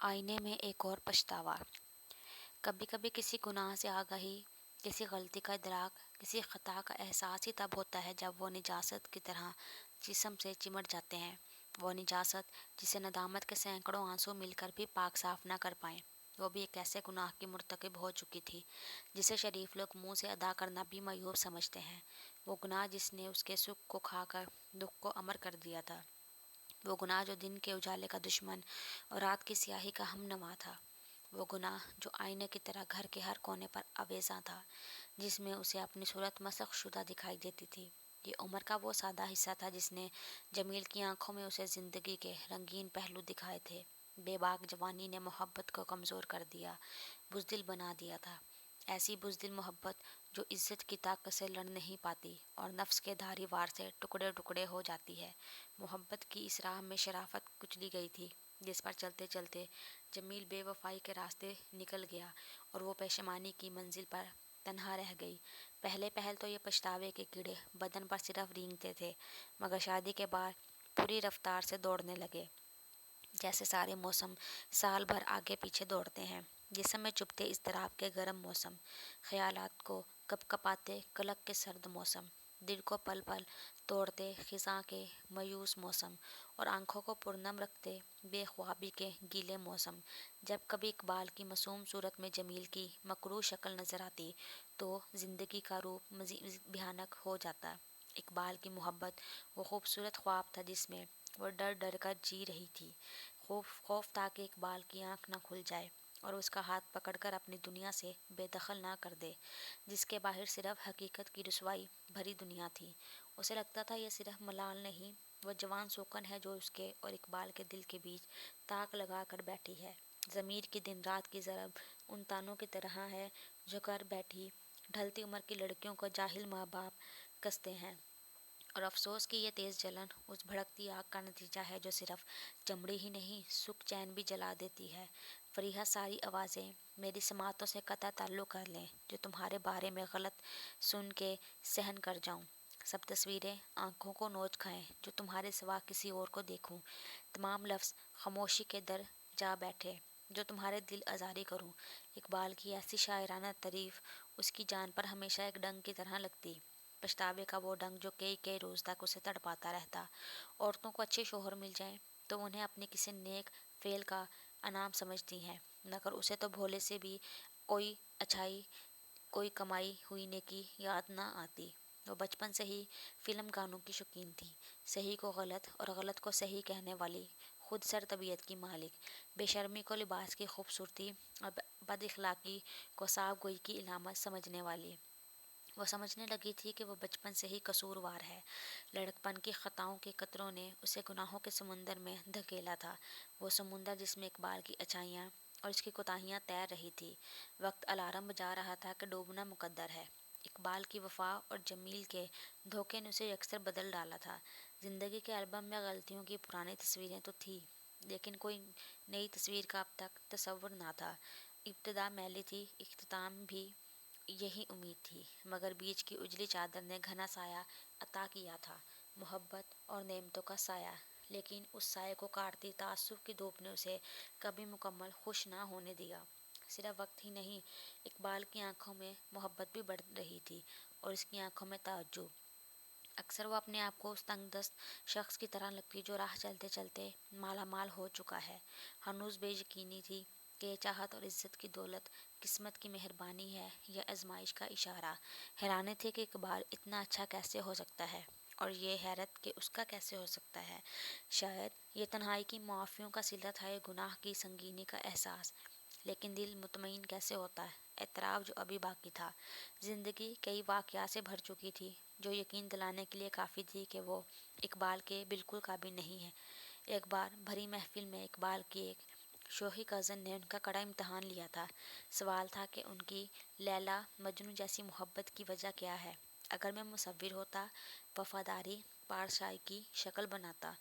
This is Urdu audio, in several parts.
آئینے میں ایک اور پچھتاوا۔ کبھی کبھی کسی گناہ سے آگاہی، کسی غلطی کا ادراک، کسی خطا کا احساس ہی تب ہوتا ہے جب وہ نجاست کی طرح جسم سے چمٹ جاتے ہیں۔ وہ نجاست جسے ندامت کے سینکڑوں آنسو مل کر بھی پاک صاف نہ کر پائیں۔ وہ بھی ایک ایسے گناہ کی مرتکب ہو چکی تھی جسے شریف لوگ منہ سے ادا کرنا بھی معیوب سمجھتے ہیں۔ وہ گناہ جس نے اس کے سکھ کو کھا کر دکھ کو امر کر دیا تھا۔ وہ گناہ جو دن کے اجالے کا دشمن اور رات کی سیاہی کا ہم نوا تھا۔ وہ گناہ جو آئینے کی طرح گھر کے ہر کونے پر آویزاں تھا، جس میں اسے اپنی صورت مسخ شدہ دکھائی دیتی تھی۔ یہ عمر کا وہ سادہ حصہ تھا جس نے جمیل کی آنکھوں میں اسے زندگی کے رنگین پہلو دکھائے تھے۔ بے باک جوانی نے محبت کو کمزور کر دیا، بزدل بنا دیا تھا۔ ایسی بزدل محبت جو عزت کی طاقت سے لڑ نہیں پاتی اور نفس کے دھاری وار سے ٹکڑے ٹکڑے ہو جاتی ہے۔ محبت کی اس راہ میں شرافت کچلی گئی تھی جس پر چلتے چلتے جمیل بے وفائی کے راستے نکل گیا اور وہ پشیمانی کی منزل پر تنہا رہ گئی۔ پہلے پہل تو یہ پچھتاوے کے کیڑے بدن پر صرف رینگتے تھے، مگر شادی کے بعد پوری رفتار سے دوڑنے لگے، جیسے سارے موسم سال بھر آگے پیچھے دوڑتے ہیں۔ جسم میں چبھتے اضطراب کے گرم موسم، خیالات کو کپ کپاتے قلق کے سرد موسم، دل کو پل پل توڑتے خزاں کے مایوس موسم، اور آنکھوں کو پرنم رکھتے بے خوابی کے گیلے موسم۔ جب کبھی اقبال کی معصوم صورت میں جمیل کی مکروہ شکل نظر آتی تو زندگی کا روپ مزید بھیانک ہو جاتا۔ اقبال کی محبت وہ خوبصورت خواب تھا جس میں وہ ڈر ڈر کر جی رہی تھی۔ خوف تھا کہ اقبال کی آنکھ نہ کھل جائے اور اس کا ہاتھ پکڑ کر اپنی دنیا سے بے دخل نہ کر دے، جس کے باہر صرف حقیقت کی رسوائی بھری دنیا تھی۔ اسے لگتا تھا یہ صرف ملال نہیں، وہ جوان سوکن ہے جو اس کے اور اقبال کے دل کے بیچ تاک لگا کر بیٹھی ہے۔ ضمیر کی دن رات کی ضرب ان تانوں کی طرح ہے جو کر بیٹھی ڈھلتی عمر کی لڑکیوں کو جاہل ماں باپ کستے ہیں، اور افسوس کی یہ تیز جلن اس بھڑکتی آگ کا نتیجہ ہے جو صرف چمڑی ہی نہیں، سکھ چین بھی جلا دیتی ہے۔ فریحا ساری آوازیں میری سماعتوں سے قطع تعلق کر لیں جو تمہارے بارے میں غلط سن کے سہن کر جاؤں۔ سب تصویریں آنکھوں کو نوچ کھائیں جو تمہارے سوا کسی اور کو دیکھوں۔ تمام لفظ خاموشی کے در جا بیٹھے جو تمہارے دل آزاری کروں۔ اقبال کی ایسی شاعرانہ تعریف اس کی جان پر ہمیشہ ایک ڈنگ کی طرح لگتی، پچھتاوے کا وہ ڈنگ جو کئی روز تک اسے تڑپاتا رہتا۔ عورتوں کو اچھے شوہر مل جائیں تو انہیں اپنے کسی نیک فعل کا انعام سمجھتی ہیں، مگر اسے تو بھولے سے بھی کوئی اچھائی، کوئی کمائی ہوئی نیکی یاد نہ آتی۔ وہ بچپن سے ہی فلم گانوں کی شوقین تھی، صحیح کو غلط اور غلط کو صحیح کہنے والی، خود سر طبیعت کی مالک، بے شرمی کو لباس کی خوبصورتی اور بد اخلاقی کو صاف گوئی کی علامت سمجھنے والی۔ وہ سمجھنے لگی تھی کہ وہ بچپن سے ہی قصوروار ہے۔ لڑکپن کی خطاؤں کے قطروں نے اسے گناہوں کے سمندر میں دھکیلا تھا، وہ سمندر جس میں اقبال کی اچھائیاں اور اس کی کوتاہیاں تیر رہی تھی۔ وقت الارم بجا رہا تھا کہ ڈوبنا مقدر ہے۔ اقبال کی وفا اور جمیل کے دھوکے نے اسے یکسر بدل ڈالا تھا۔ زندگی کے البم میں غلطیوں کی پرانی تصویریں تو تھیں، لیکن کوئی نئی تصویر کا اب تک تصور نہ تھا۔ ابتدا میلی تھی، اختتام بھی یہی امید تھی، مگر بیچ کی اجلی چادر نے گھنا سایہ عطا کیا تھا، محبت اور نعمتوں کا سایہ، لیکن اس سائے کو کاٹتی تعصب کی دھوپ نے اسے کبھی مکمل خوش نہ ہونے دیا۔ صرف وقت ہی نہیں، اقبال کی آنکھوں میں محبت بھی بڑھ رہی تھی اور اس کی آنکھوں میں تعجب۔ اکثر وہ اپنے آپ کو اس تنگ دست شخص کی طرح لگتی جو راہ چلتے چلتے مالا مال ہو چکا ہے۔ ہنوز بے یقینی تھی کہ یہ چاہت اور عزت کی دولت قسمت کی مہربانی ہے یا آزمائش کا اشارہ۔ حیران تھے کہ اقبال اتنا اچھا کیسے ہو سکتا ہے، اور یہ حیرت کہ اس کا کیسے ہو سکتا ہے۔ شاید یہ تنہائی کی معافیوں کا صلہ تھا، یہ گناہ کی سنگینی کا احساس، لیکن دل مطمئن کیسے ہوتا ہے؟ اعتراف جو ابھی باقی تھا۔ زندگی کئی واقعات سے بھر چکی تھی جو یقین دلانے کے لیے کافی تھی کہ وہ اقبال کے بالکل قابل نہیں ہے۔ ایک بار بھری محفل میں اقبال کی ایک شوخی کزن نے ان کا کڑا امتحان لیا تھا۔ سوال تھا کہ ان کی لیلا مجنوں جیسی محبت کی وجہ کیا ہے؟ اگر میں مصور ہوتا، وفاداری پارسائی کی شکل بناتا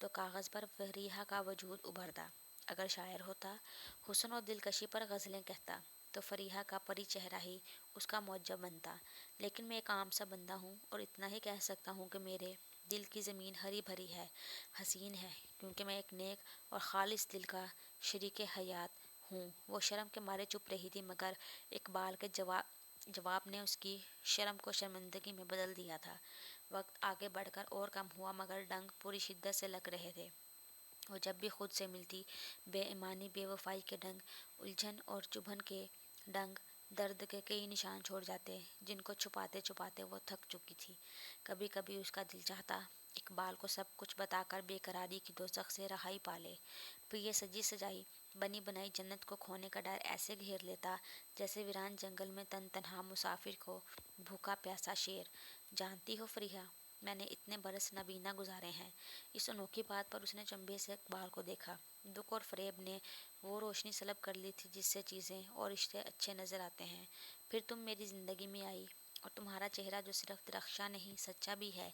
تو کاغذ پر فریحا کا وجود ابھرتا۔ اگر شاعر ہوتا، حسن اور دلکشی پر غزلیں کہتا تو فریحا کا پری چہرہ ہی اس کا معجب بنتا۔ لیکن میں ایک عام سا بندہ ہوں اور اتنا ہی کہہ سکتا ہوں کہ میرے دل کی زمین ہری بھری ہے، حسین ہے، کیونکہ میں ایک نیک اور خالص دل کا شریک حیات ہوں۔ وہ شرم کے مارے چپ رہی تھی، مگر اقبال کے جواب نے اس کی شرم کو شرمندگی میں بدل دیا تھا۔ وقت آگے بڑھ کر اور کم ہوا، مگر ڈنگ پوری شدت سے لگ رہے تھے۔ وہ جب بھی خود سے ملتی، بے ایمانی، بے وفائی کے ڈنگ، الجھن اور چبھن کے ڈنگ، درد کے کئی نشان چھوڑ جاتے جن کو چھپاتے چھپاتے وہ تھک چکی تھی۔ کبھی کبھی اس کا دل چاہتا اقبال کو سب کچھ بتا کر بے قراری کی دوزخ سے رہائی پالے، پھر یہ سجی سجائی بنی بنائی جنت کو کھونے کا ڈر ایسے گھیر لیتا جیسے ویران جنگل میں تن تنہا مسافر کو بھوکا پیاسا شیر۔ جانتی ہو فریحہ، میں نے اتنے برس نابینا گزارے ہیں۔ اس انوکھی بات پر اس نے چنبے سے اقبال کو دیکھا۔ دکھ اور فریب نے وہ روشنی سلب کر لی تھی جس سے چیزیں اور رشتے اچھے نظر آتے ہیں۔ پھر تم میری زندگی میں آئی، اور تمہارا چہرہ جو صرف درخشاں نہیں سچا بھی ہے،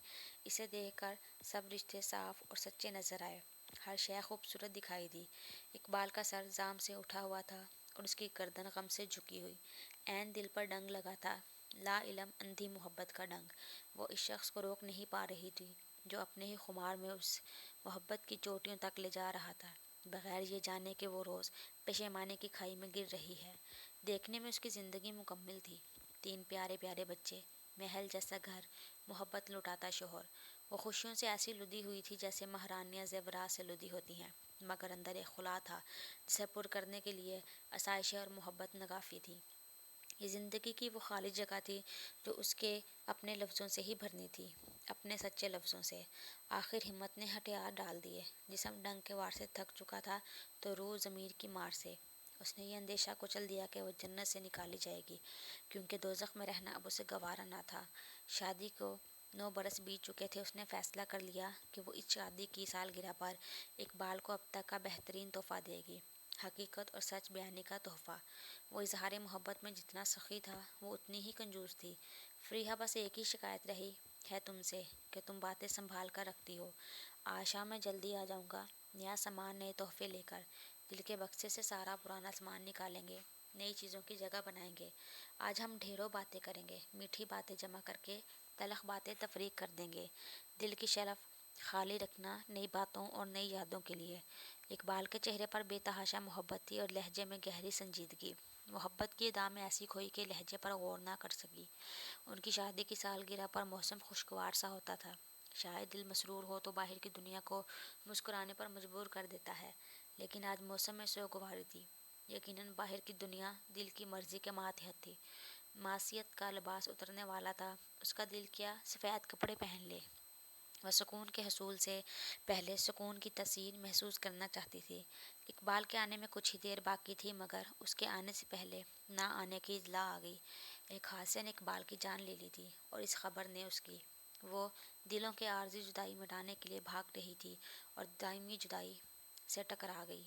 اسے دیکھ کر سب رشتے صاف اور سچے نظر آئے، ہر شے خوبصورت دکھائی دی۔ اقبال کا سر زام سے اٹھا ہوا تھا اور اس کی گردن غم سے جھکی ہوئی، عین دل پر ڈنگ لگا تھا، لا علم اندھی محبت کا ڈنگ۔ وہ اس شخص کو روک نہیں پا رہی تھی جو اپنے ہی خمار میں اس محبت کی چوٹیوں تک لے جا رہا تھا، بغیر یہ جانے کہ وہ روز پشیمانے کی کھائی میں گر رہی ہے۔ دیکھنے میں اس کی زندگی مکمل تھی، 3 پیارے پیارے بچے، محل جیسا گھر، محبت لٹاتا شوہر۔ وہ خوشیوں سے ایسی لدی ہوئی تھی جیسے مہرانیاں زیورات سے لدی ہوتی ہیں، مگر اندر ایک خلا تھا جسے پر کرنے کے لیے آسائشیں اور محبت ناکافی تھی۔ یہ زندگی کی وہ خالی جگہ تھی جو اس کے اپنے لفظوں سے ہی بھرنی تھی، اپنے سچے لفظوں سے۔ آخر ہمت نے ہتھیار ڈال دیے، جسم ڈنگ کے وار سے تھک چکا تھا تو روح ضمیر کی مار سے۔ اس نے یہ اندیشہ کچل دیا کہ وہ جنت سے نکالی جائے گی، کیونکہ دوزخ میں رہنا اب اسے گوارا نہ تھا۔ شادی کو 9 برس بیت چکے تھے۔ اس نے فیصلہ کر لیا کہ وہ اس شادی کی سالگرہ پر اقبال کو اب تک کا بہترین تحفہ دے گی، حقیقت اور سچ بیانی کا تحفہ۔ وہ اظہار محبت میں جتنا سخی تھا وہ اتنی ہی کنجوس تھی۔ فریحہ، بس ایک ہی شکایت رہی ہے تم سے کہ تم باتیں سنبھال کر رکھتی ہو۔ آج شام میں جلدی آ جاؤں گا، نیا سامان، نئے تحفے لے کر۔ دل کے بکسے سے سارا پرانا سامان نکالیں گے، نئی چیزوں کی جگہ بنائیں گے۔ آج ہم ڈھیروں باتیں کریں گے، میٹھی باتیں جمع کر کے تلخ باتیں تفریق کر دیں گے۔ دل کی شیلف خالی رکھنا نئی باتوں اور نئی یادوں کے لیے۔ اقبال کے چہرے پر بے تحاشا محبت تھی اور لہجے میں گہری سنجیدگی۔ محبت کی ادا میں ایسی کھوئی کہ لہجے پر غور نہ کر سکی۔ ان کی شادی کی سالگرہ پر موسم خوشگوار سا ہوتا تھا۔ شاید دل مسرور ہو تو باہر کی دنیا کو مسکرانے پر مجبور کر دیتا ہے، لیکن آج موسم میں سوگواری تھی۔ یقیناً باہر کی دنیا دل کی مرضی کے ماتحت تھی۔ معصیت کا لباس اترنے والا تھا، اس کا دل کیا سفید کپڑے پہن لے۔ وہ سکون کے حصول سے پہلے سکون کی تاثیر محسوس کرنا چاہتی تھی۔ اقبال کے آنے میں کچھ ہی دیر باقی تھی، مگر اس کے آنے سے پہلے نہ آنے کی اطلاع آ گئی۔ ایک حادثے نے اقبال کی جان لے لی تھی، اور اس خبر نے اس کی وہ دلوں کے عارضی جدائی مٹانے کے لیے بھاگ رہی تھی اور دائمی جدائی سے ٹکرا گئی۔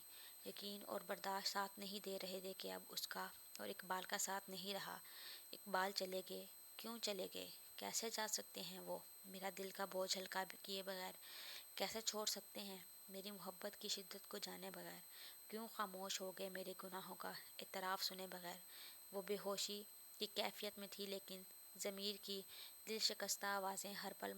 یقین اور برداشت ساتھ نہیں دے رہے تھے کہ اب اس کا اور اقبال کا ساتھ نہیں رہا۔ اقبال چلے گئے، کیوں چلے گئے؟ کیسے جا سکتے ہیں وہ میرا دل کا بوجھ ہلکا کیے بغیر؟ کیسے چھوڑ سکتے ہیں میری محبت کی شدت کو جانے بغیر؟ کیوں خاموش ہو گئے میرے گناہوں کا اعتراف سنے بغیر؟ وہ بے ہوشی کی کیفیت میں تھی، لیکن ضمیر کی دل شکستہ آوازیں ہر پل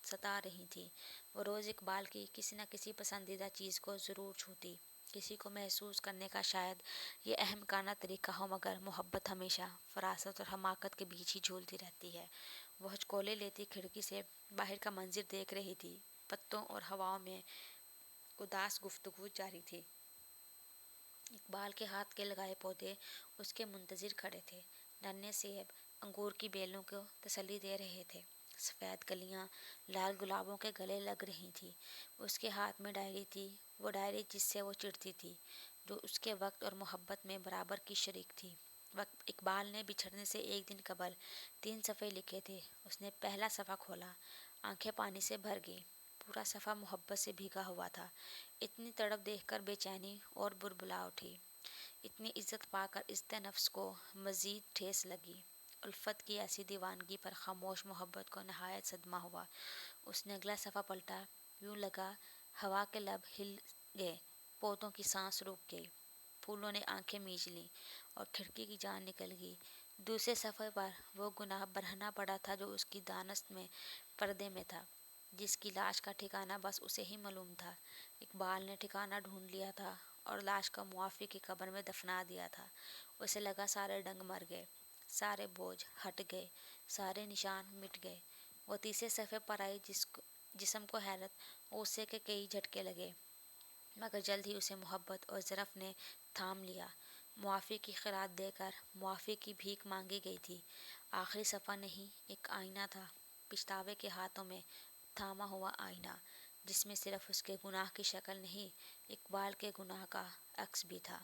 ستا رہی تھیں۔ وہ روز اقبال کی کسی نہ کسی پسندیدہ چیز کو ضرور چھوتی، کسی کو محسوس کرنے کا شاید یہ احمقانہ طریقہ ہو، مگر محبت ہمیشہ فراست اور حماقت کے بیچ ہی جھولتی رہتی ہے۔ وہ ہچکولے لیتی کھڑکی سے باہر کا منظر دیکھ رہی تھی۔ پتوں اور ہواؤں میں اداس گفتگو جاری تھی۔ اقبال کے ہاتھ کے لگائے پودے اس کے منتظر کھڑے تھے، ننھے سیب انگور کی بیلوں کو تسلی دے رہے تھے، سفید کلیاں لال گلابوں کے گلے لگ رہی تھیں۔ اس کے ہاتھ میں ڈائری تھی، وہ ڈائری جس سے وہ چڑھتی تھی، جو اس کے وقت اور محبت میں برابر کی شریک تھی۔ اقبال نے بچھڑنے سے ایک دن قبل 3 صفحے لکھے تھے۔ اس نے پہلا صفحہ کھولا، آنکھیں پانی سے بھر گئیں۔ پورا صفحہ محبت سے بھیگا ہوا تھا۔ اتنی تڑپ دیکھ کر بے چینی اور بربلا اٹھی۔ اتنی عزت پا کر عزت نفس کو مزید ٹھیس لگی۔ الفت کی ایسی دیوانگی پر خاموش محبت کو نہایت صدمہ ہوا۔ اس نے اگلا صفحہ پلٹا، یوں لگا ہوا کے لب ہل گئے، پودوں کی سانس رک گئی، پھولوں نے آنکھیں میچ لیں اور کھڑکی کی جان نکل گئی۔ دوسرے صفحے پر وہ گناہ برہنہ پڑا تھا جو اس کی دانست میں پردے میں تھا۔ جس کی لاش کا ٹھکانہ بس اسے ہی معلوم تھا۔ اقبال نے ٹھکانہ ڈھونڈ لیا تھا اور لاش کو معافی کی قبر میں دفنا دیا تھا۔ اسے لگا سارے ڈنگ مر گئے، سارے بوجھ ہٹ گئے، سارے نشان مٹ گئے۔ وہ تیسرے صفحے پر آئی جسم کو حیرت اور غصے کے کئی جھٹکے لگے، مگر جلد ہی اسے محبت اور ظرف نے تھام لیا۔ معافی کی خراج دے کر معافی کی بھیک مانگی گئی تھی۔ آخری صفحہ نہیں، ایک آئینہ تھا، پچھتاوے کے ہاتھوں میں تھاما ہوا آئینہ، جس میں صرف اس کے گناہ کی شکل نہیں، اقبال کے گناہ کا عکس بھی تھا۔